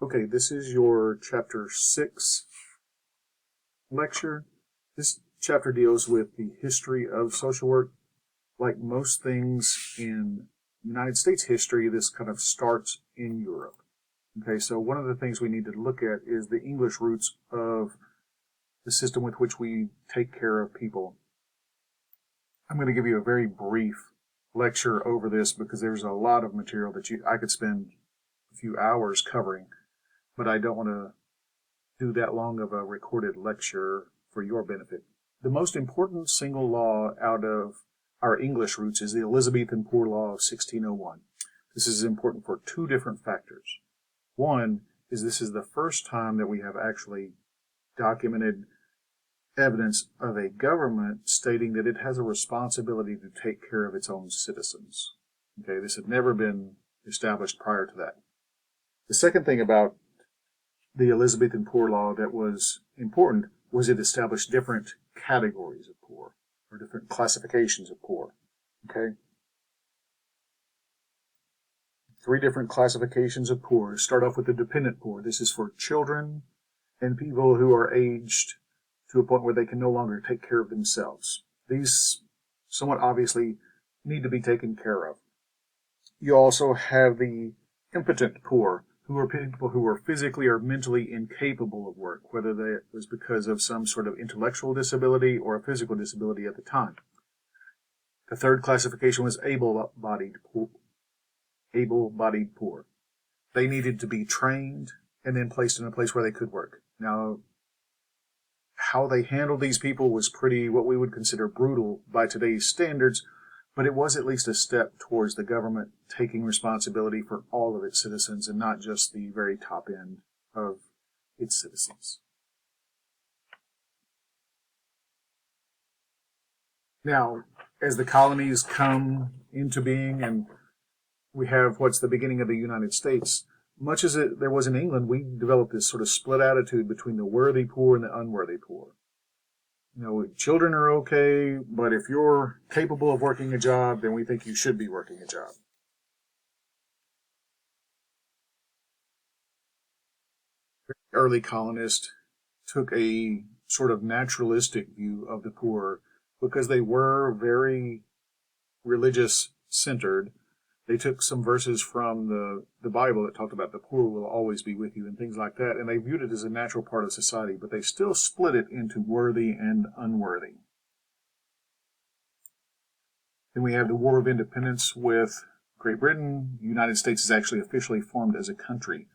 Okay, this is your chapter 6 lecture. This chapter deals with the history of social work. Like most things in United States history, this kind of starts in Europe. Okay, so one of the things we need to look at is the English roots of the system with which we take care of people. I'm going to give you a very brief lecture over this because there's a lot of material that I could spend a few hours covering, but I don't want to do that long of a recorded lecture for your benefit. The most important single law out of our English roots is the Elizabethan Poor Law of 1601. This is important for two different factors. One is this is the first time that we have actually documented evidence of a government stating that it has a responsibility to take care of its own citizens. Okay, this had never been established prior to that. The second thing about the Elizabethan Poor Law that was important was it established different categories of poor, or different classifications of poor. Okay? 3 different classifications of poor. Start off with the dependent poor. This is for children and people who are aged to a point where they can no longer take care of themselves. These somewhat obviously need to be taken care of. You also have the impotent poor, who are people who are physically or mentally incapable of work, whether that was because of some sort of intellectual disability or a physical disability at the time. The third classification was able-bodied poor. They needed to be trained and then placed in a place where they could work. Now, how they handled these people was pretty, what we would consider brutal by today's standards, but it was at least a step towards the government taking responsibility for all of its citizens and not just the very top end of its citizens. Now, as the colonies come into being and we have what's the beginning of the United States, much as there was in England, we developed this sort of split attitude between the worthy poor and the unworthy poor. You know, children are okay, but if you're capable of working a job, then we think you should be working a job. Early colonists took a sort of naturalistic view of the poor because they were very religious centered. They took some verses from the Bible that talked about the poor will always be with you and things like that, and they viewed it as a natural part of society, but they still split it into worthy and unworthy. Then we have the War of Independence with Great Britain. The United States is actually officially formed as a country.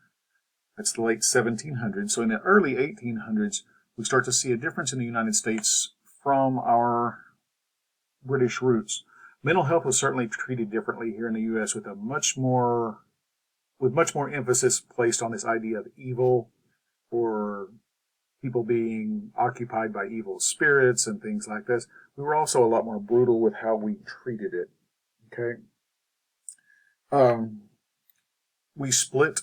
That's the late 1700s. So in the early 1800s, we start to see a difference in the United States from our British roots. Mental health was certainly treated differently here in the U.S. with much more emphasis placed on this idea of evil or people being occupied by evil spirits and things like this. We were also a lot more brutal with how we treated it. Okay, we split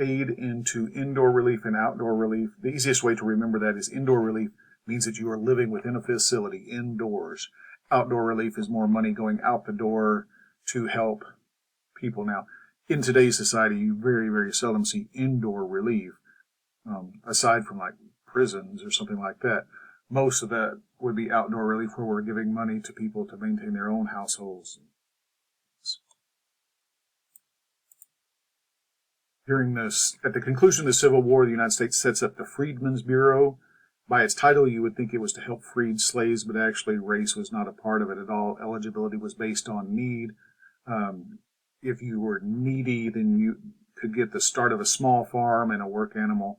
aid into indoor relief and outdoor relief. The easiest way to remember that is indoor relief means that you are living within a facility indoors. Outdoor relief is more money going out the door to help people. Now, in today's society, you very, very seldom see indoor relief, aside from like prisons or something like that. Most of that would be outdoor relief where we're giving money to people to maintain their own households. At the conclusion of the Civil War, the United States sets up the Freedmen's Bureau. By its title, you would think it was to help freed slaves, but actually race was not a part of it at all. Eligibility was based on need. If you were needy, then you could get the start of a small farm and a work animal.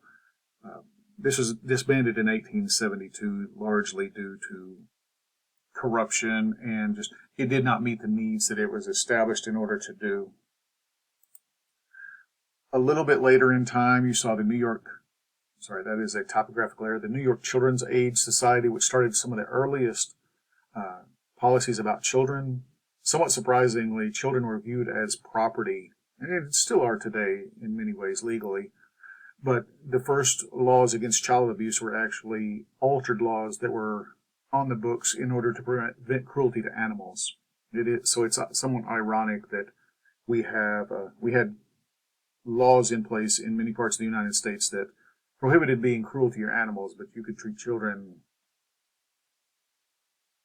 This was disbanded in 1872, largely due to corruption and just it did not meet the needs that it was established in order to do. A little bit later in time, you saw that is a topographical error, the New York Children's Aid Society, which started some of the earliest policies about children. Somewhat surprisingly, children were viewed as property, and still are today in many ways legally. But the first laws against child abuse were actually altered laws that were on the books in order to prevent cruelty to animals. So it's somewhat ironic that we had laws in place in many parts of the United States that prohibited being cruel to your animals, but you could treat children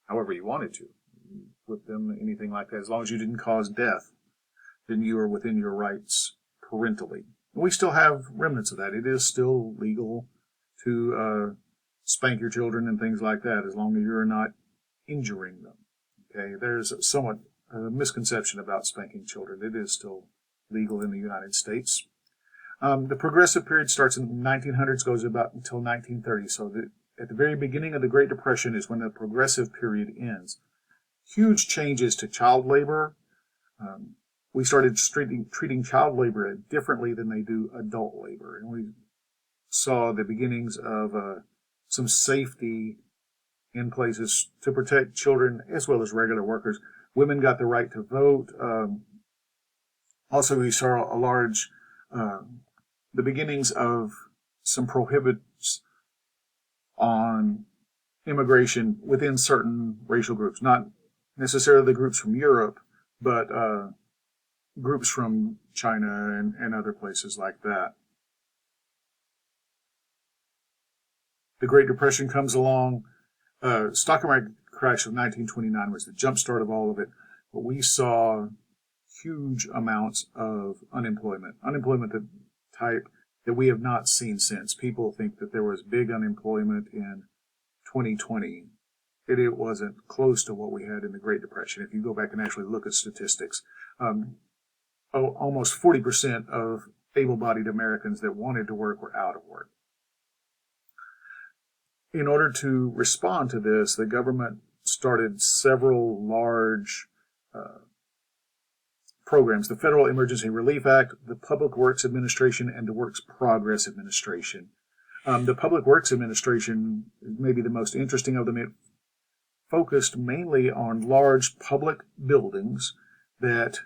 however you wanted to, with them, anything like that, as long as you didn't cause death, then you are within your rights parentally. And we still have remnants of that. It is still legal to spank your children and things like that, as long as you're not injuring them. Okay, there's somewhat a misconception about spanking children. It is still legal in the United States. The progressive period starts in the 1900s, goes about until 1930. So at the very beginning of the Great Depression is when the progressive period ends. Huge changes to child labor. We started treating child labor differently than they do adult labor. And we saw the beginnings of some safety in places to protect children as well as regular workers. Women got the right to vote. Also, we saw the beginnings of some prohibits on immigration within certain racial groups, not necessarily the groups from Europe, but groups from China and other places like that. The Great Depression comes along. Stock market crash of 1929 was the jumpstart of all of it, but we saw huge amounts of unemployment type that we have not seen since. People think that there was big unemployment in 2020. It wasn't close to what we had in the Great Depression. If you go back and actually look at statistics, almost 40% of able-bodied Americans that wanted to work were out of work. In order to respond to this, the government started several large programs: the Federal Emergency Relief Act, the Public Works Administration, and the Works Progress Administration. The Public Works Administration is maybe the most interesting of them. It focused mainly on large public buildings that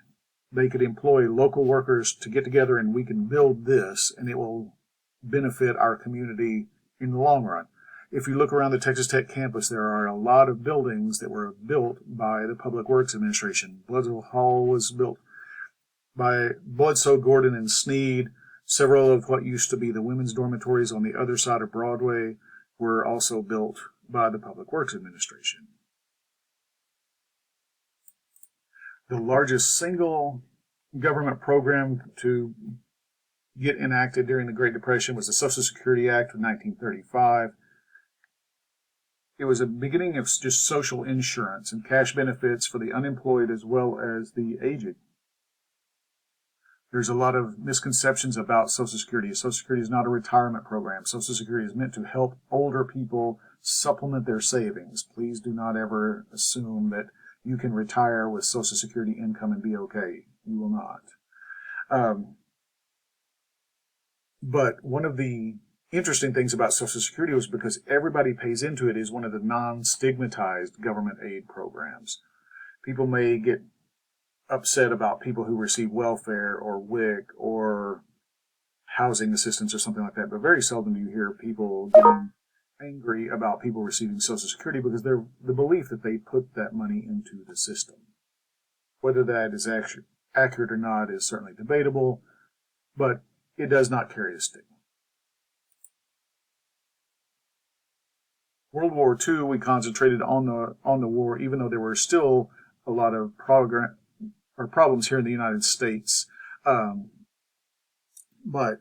they could employ local workers to get together, and we can build this, and it will benefit our community in the long run. If you look around the Texas Tech campus, there are a lot of buildings that were built by the Public Works Administration. Bloodsoe Hall was built by Bloodsoe, Gordon, and Sneed. Several of what used to be the women's dormitories on the other side of Broadway were also built by the Public Works Administration. The largest single government program to get enacted during the Great Depression was the Social Security Act of 1935. It was a beginning of just social insurance and cash benefits for the unemployed as well as the aged. There's a lot of misconceptions about Social Security. Social Security is not a retirement program. Social Security is meant to help older people supplement their savings. Please do not ever assume that you can retire with Social Security income and be okay. You will not. But one of the interesting things about Social Security was because everybody pays into it, is one of the non-stigmatized government aid programs. People may get upset about people who receive welfare or WIC or housing assistance or something like that, but very seldom do you hear people getting angry about people receiving Social Security, because they're the belief that they put that money into the system. Whether that is actually accurate or not is certainly debatable, but it does not carry a stigma. World War II, we concentrated on the war, even though there were still a lot of problems here in the United States. But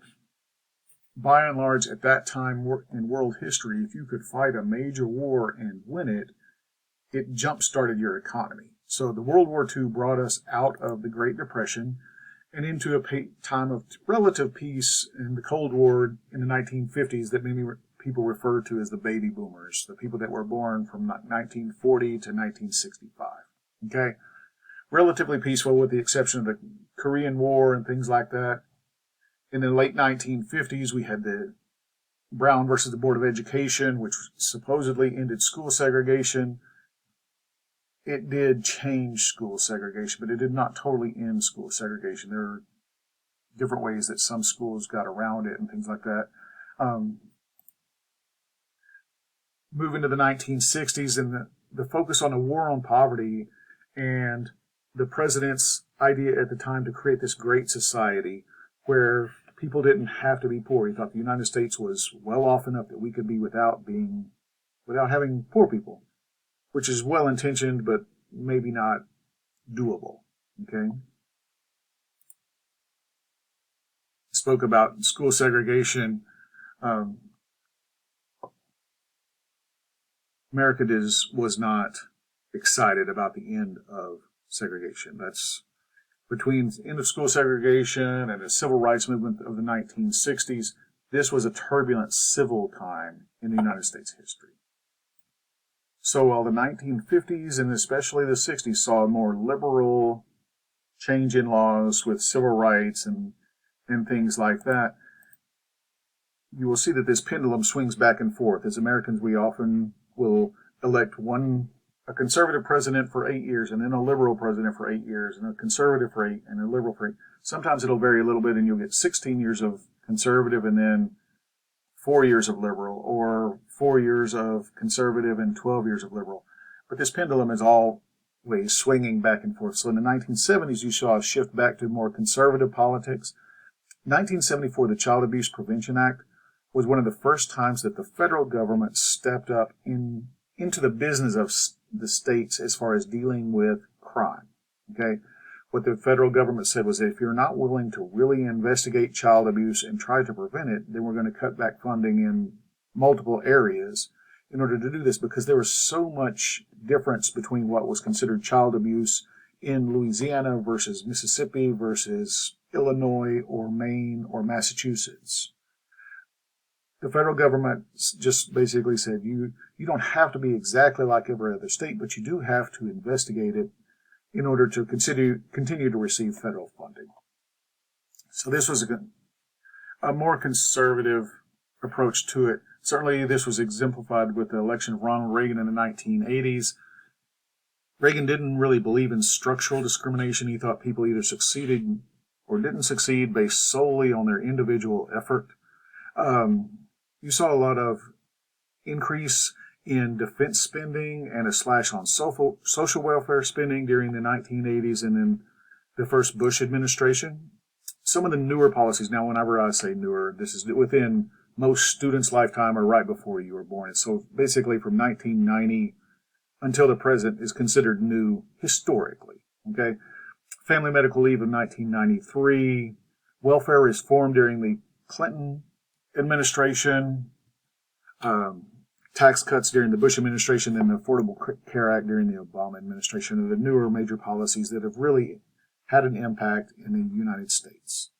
by and large, at that time in world history, if you could fight a major war and win it, it jump-started your economy. So the World War II brought us out of the Great Depression and into a time of relative peace in the Cold War in the 1950s that many people refer to as the baby boomers, the people that were born from 1940 to 1965. Okay? Relatively peaceful with the exception of the Korean War and things like that. In the late 1950s, we had the Brown versus the Board of Education, which supposedly ended school segregation. It did change school segregation, but it did not totally end school segregation. There are different ways that some schools got around it and things like that. Move into the 1960s and the focus on the war on poverty and the president's idea at the time to create this great society where people didn't have to be poor. He thought the United States was well off enough that we could be without having poor people, which is well intentioned, but maybe not doable. Okay. Spoke about school segregation. America was not excited about the end of segregation. That's between the end of school segregation and the civil rights movement of the 1960s. This was a turbulent civil time in the United States history. So while the 1950s and especially the 60s saw a more liberal change in laws with civil rights and things like that, you will see that this pendulum swings back and forth. As Americans, we often will elect a conservative president for 8 years, and then a liberal president for 8 years, and a conservative for 8, and a liberal for 8. Sometimes it'll vary a little bit, and you'll get 16 years of conservative and then 4 years of liberal, or 4 years of conservative and 12 years of liberal. But this pendulum is always swinging back and forth. So in the 1970s, you saw a shift back to more conservative politics. 1974, the Child Abuse Prevention Act was one of the first times that the federal government stepped up into the business of the states as far as dealing with crime. Okay? What the federal government said was that if you're not willing to really investigate child abuse and try to prevent it, then we're going to cut back funding in multiple areas in order to do this, because there was so much difference between what was considered child abuse in Louisiana versus Mississippi versus Illinois or Maine or Massachusetts. The federal government just basically said you don't have to be exactly like every other state, but you do have to investigate it in order to continue to receive federal funding. So this was a more conservative approach to it. Certainly this was exemplified with the election of Ronald Reagan in the 1980s. Reagan didn't really believe in structural discrimination. He thought people either succeeded or didn't succeed based solely on their individual effort. You saw a lot of increase in defense spending and a slash on social welfare spending during the 1980s and then the first Bush administration. Some of the newer policies, now whenever I say newer, this is within most students' lifetime or right before you were born. So basically from 1990 until the present is considered new historically. Okay, family medical leave of 1993, welfare reform during the Clinton administration, tax cuts during the Bush administration, and the Affordable Care Act during the Obama administration are the newer major policies that have really had an impact in the United States.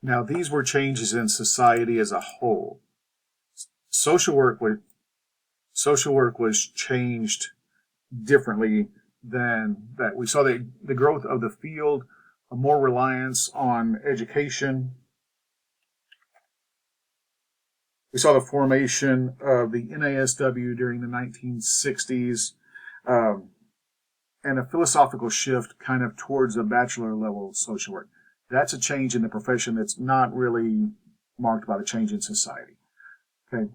Now, these were changes in society as a whole. Social work was changed differently than that. We saw the growth of the field, a more reliance on education. We saw the formation of the NASW during the 1960s, and a philosophical shift kind of towards a bachelor level social work. That's a change in the profession that's not really marked by the change in society. Okay.